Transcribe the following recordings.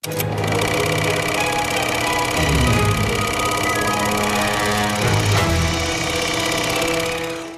Well,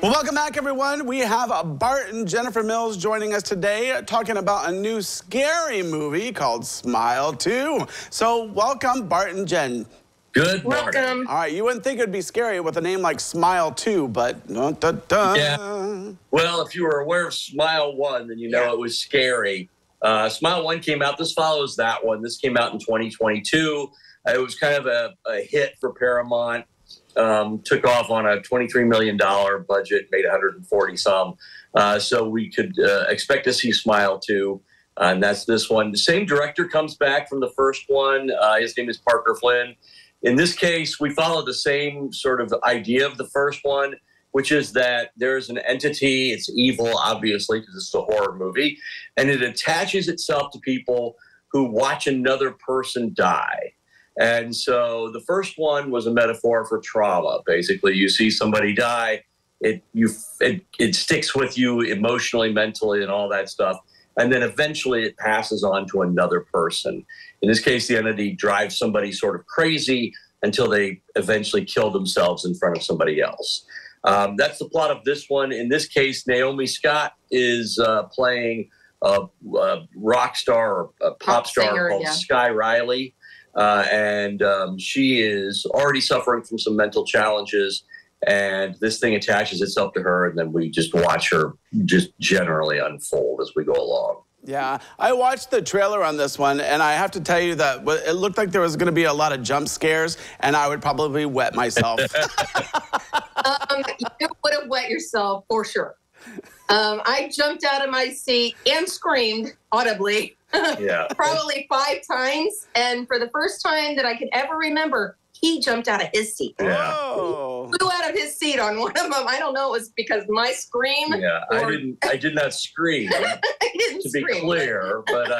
welcome back, everyone. We have Bart and Jennifer Mills joining us today talking about a new scary movie called Smile 2. So welcome, Bart and Jen. Good morning. Welcome. All right, you wouldn't think it would be scary with a name like Smile 2, but dun-dun-dun. Yeah. Well, if you were aware of Smile 1, then you know it was scary. Smile 1 came out. This follows that one. This came out in 2022. It was kind of a hit for Paramount. Took off on a $23 million budget, made 140 some. So we could expect to see Smile 2. And that's this one. The same director comes back from the first one. His name is Parker Flynn. In this case, we follow the same sort of idea of the first one, which is that there's an entity. It's evil, obviously, because it's a horror movie. And it attaches itself to people who watch another person die. And so the first one was a metaphor for trauma. Basically, you see somebody die, it sticks with you emotionally, mentally, and all that stuff. And then eventually it passes on to another person. In this case, the entity drives somebody sort of crazy until they eventually kill themselves in front of somebody else. That's the plot of this one. In this case, Naomi Scott is playing a rock star or a pop star singer, called Sky Riley. And she is already suffering from some mental challenges, and this thing attaches itself to her, and then we just watch her just generally unfold as we go along. Yeah, I watched the trailer on this one, and I have to tell you that it looked like there was going to be a lot of jump scares, and I would probably wet myself. You would have wet yourself for sure. I jumped out of my seat and screamed audibly. Probably 5 times. And for the first time that I could ever remember, he jumped out of his seat. Yeah. He flew out of his seat on one of them. I don't know. It was because of my scream. Yeah, I did not scream. I didn't to be clear, but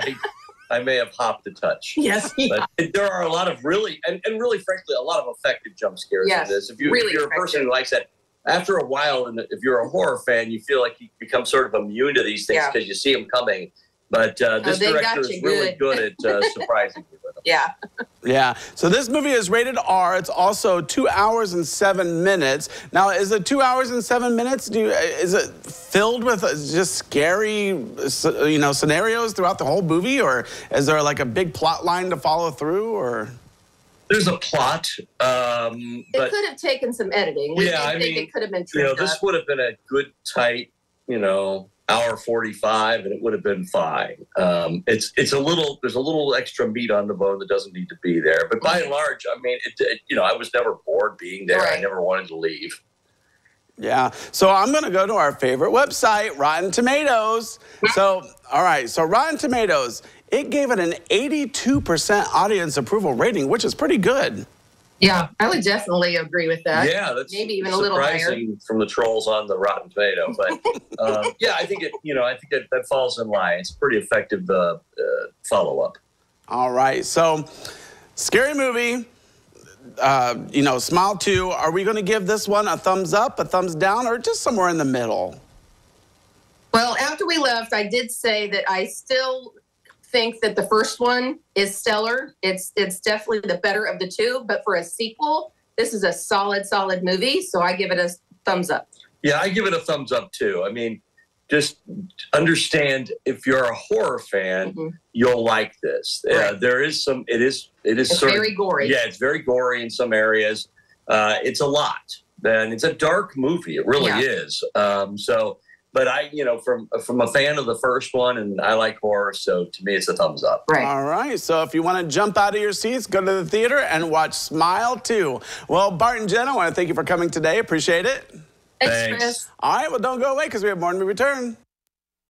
I may have hopped a touch. Yes. But there are a lot of really, and really, frankly, a lot of effective jump scares in this. If you're a person who likes that, after a while, and if you're a horror fan, you feel like you become sort of immune to these things because you see them coming. But this director is really good at surprising you with them. Yeah. Yeah. So this movie is rated R. It's also 2 hours and 7 minutes. Now, is it 2 hours and 7 minutes? Is it filled with just scary, scenarios throughout the whole movie, or is there like a big plot line to follow through, or? There's a plot. But it could have taken some editing. I think it could have been trimmed this would have been a good, tight, hour 45, and it would have been fine. There's a little extra meat on the bone that doesn't need to be there. But by and large, I mean, I was never bored being there. I never wanted to leave. Yeah. So I'm going to go to our favorite website, Rotten Tomatoes. So, all right. So Rotten Tomatoes, it gave it an 82% audience approval rating, which is pretty good. Yeah, I would definitely agree with that. Yeah, that's maybe even a little higher from the trolls on the Rotten Tomato, but yeah, I think that falls in line. It's a pretty effective follow-up. All right, so scary movie. Smile 2. Are we going to give this one a thumbs up, a thumbs down, or just somewhere in the middle? Well, after we left, I did say that I still think that the first one is stellar. It's definitely the better of the two, but for a sequel, this is a solid movie, so I give it a thumbs up. Yeah, I give it a thumbs up too. I mean, just understand, if you're a horror fan, you'll like this. There is some, it's very gory. Yeah, it's very gory in some areas. It's a lot, and it's a dark movie. It really is. But from a fan of the first one, and I like horror, so to me, it's a thumbs up. Right. All right. So if you want to jump out of your seats, go to the theater and watch Smile 2. Well, Bart and Jen, I want to thank you for coming today. Appreciate it. Thanks, Chris. All right. Well, don't go away because we have more when we return.